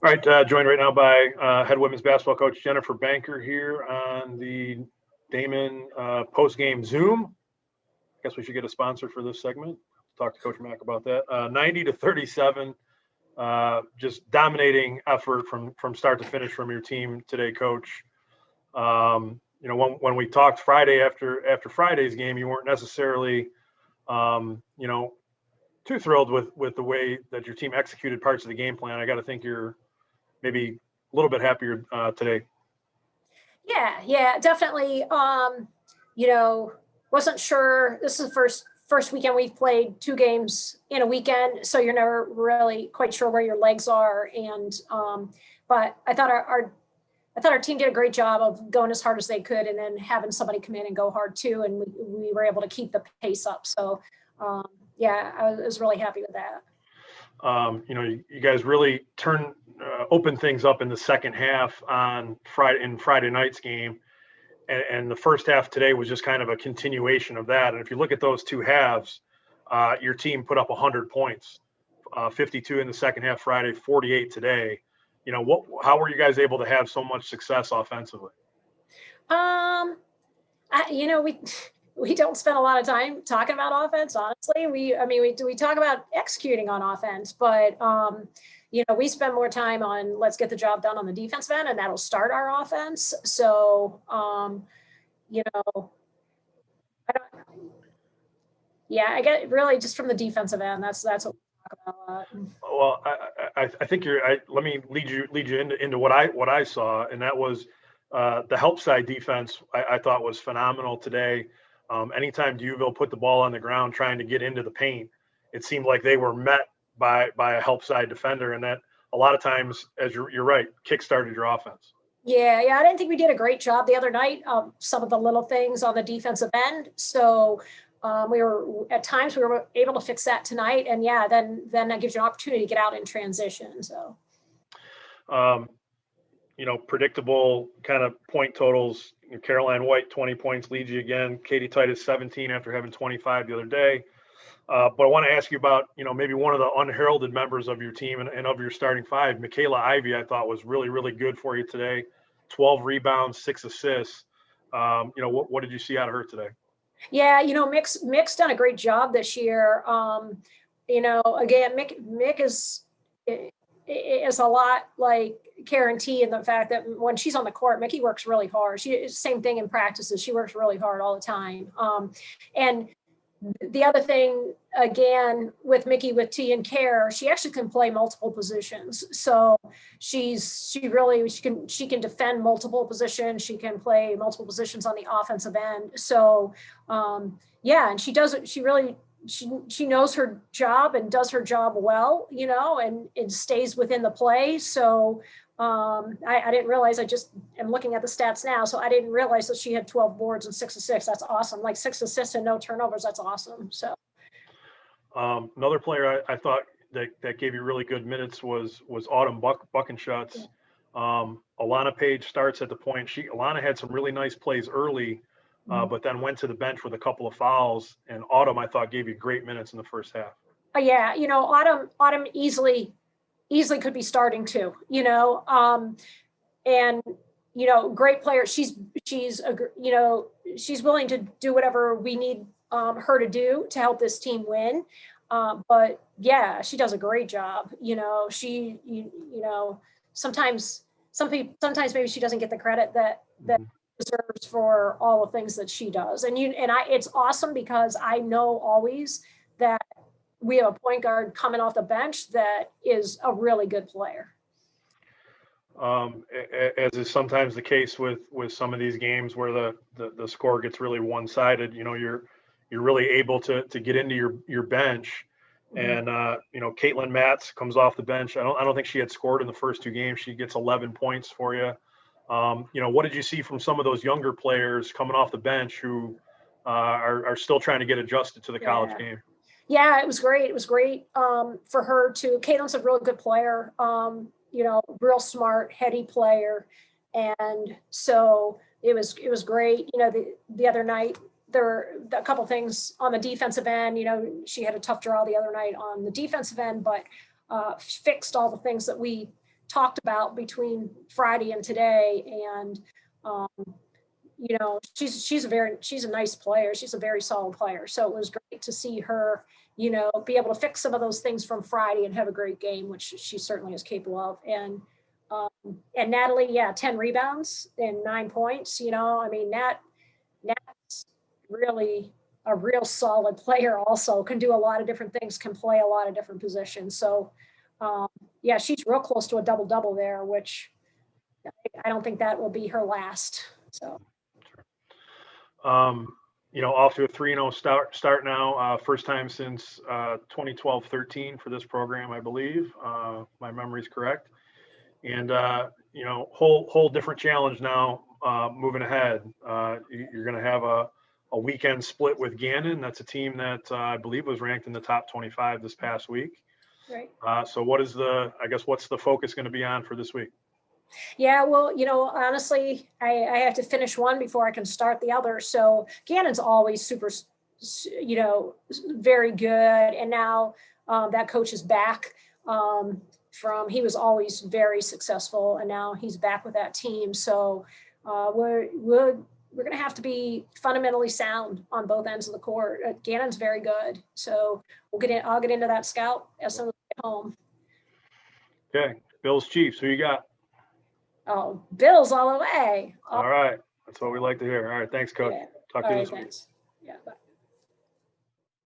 All right, joined right now by head women's basketball coach Jenepher Banker here on the Daemen post-game Zoom. I guess we should get a sponsor for this segment. Talk to Coach Mack about that. 90-37, just dominating effort from start to finish from your team today, Coach. When we talked Friday after Friday's game, you weren't necessarily, too thrilled with the way that your team executed parts of the game plan. I got to think you're maybe a little bit happier today. Yeah, definitely. Wasn't sure. This is the first weekend we've played 2 games in a weekend, so you're never really quite sure where your legs are. And but I thought our team did a great job of going as hard as they could, and then having somebody come in and go hard too, and we were able to keep the pace up. So I was really happy with that. You guys really opened things up in the second half on Friday night's game. And the first half today was just kind of a continuation of that. And if you look at those 2 halves, your team put up 100 points, 52 in the second half Friday, 48 today. How were you guys able to have so much success offensively? We don't spend a lot of time talking about offense, honestly. We talk about executing on offense, but we spend more time on let's get the job done on the defensive end, and that'll start our offense. So, I get really just from the defensive end. That's what we talk about. Well, I think let me lead you into what I saw, and that was the help side defense. I thought was phenomenal today. Anytime D'Youville put the ball on the ground trying to get into the paint, it seemed like they were met by a help side defender, and that a lot of times, as you're right, kick-started your offense. Yeah, I didn't think we did a great job the other night. Some of the little things on the defensive end. So we were able to fix that tonight, and then that gives you an opportunity to get out in transition. So, predictable kind of point totals. Caroline White, 20 points, leads you again. Katie Titus, 17 after having 25 the other day. But I want to ask you about, maybe one of the unheralded members of your team and of your starting 5, Michaela Ivey, I thought was really, really good for you today. 12 rebounds, 6 assists. What did you see out of her today? Yeah, Mick's done a great job this year. Again, Mick is a lot like Karen T in the fact that when she's on the court, Mickey works really hard. Same thing in practices. She works really hard all the time. And the other thing, again, with Mickey, with T and Care, she actually can play multiple positions. So she can defend multiple positions. She can play multiple positions on the offensive end. So and she does it. She knows her job and does her job well, and it stays within the play. So I didn't realize, I just am looking at the stats now. So I didn't realize that she had 12 boards and 6 assists. That's awesome. Like 6 assists and no turnovers. That's awesome. So another player I thought that gave you really good minutes was Autumn Buckenshots. Alana Page starts at the point. Alana had some really nice plays early, but then went to the bench with a couple of fouls. And Autumn, I thought, gave you great minutes in the first half. Autumn easily could be starting too, and great player. She's willing to do whatever we need her to do to help this team win. But she does a great job. Sometimes maybe she doesn't get the credit that deserves for all the things that she does. It's awesome because I know always that we have a point guard coming off the bench that is a really good player. As is sometimes the case with some of these games where the score gets really one-sided, you're really able to get into your bench. And Caitlin Matz comes off the bench. I don't think she had scored in the first 2 games. She gets 11 points for you. What did you see from some of those younger players coming off the bench who are still trying to get adjusted to the college game? Yeah, it was great. It was great for her too. Caitlin's a really good player, real smart, heady player. And so it was great. The other night, there were a couple things on the defensive end. She had a tough draw the other night on the defensive end, but fixed all the things that we talked about between Friday and today. And, you know, she's a nice player. She's a very solid player. So it was great to see her, you know, be able to fix some of those things from Friday and have a great game, which she certainly is capable of. And Natalie, 10 rebounds and 9 points. You know, I mean, Nat's really a real solid player. Also, can do a lot of different things. Can play a lot of different positions. So, she's real close to a double there, which I don't think that will be her last. So. You know, off to a 3-0 start now. First time since 2012-13 for this program, I believe. My memory's correct. And you know, whole different challenge now moving ahead. You're going to have a weekend split with Gannon. That's a team that I believe was ranked in the top 25 this past week. Right. So what's the focus going to be on for this week? Yeah, well, you know, honestly, I have to finish one before I can start the other. So Gannon's always super, you know, very good. And now that coach is back he was always very successful, and now he's back with that team. So we're going to have to be fundamentally sound on both ends of the court. Gannon's very good. So I'll get into that, Scout, as soon as I get home. Okay. Bills Chiefs, who you got? Oh, Bills all the way. All right. That's what we like to hear. All right. Thanks, Coach. Yeah. Talk to you this week. Thanks. Yeah. Bye.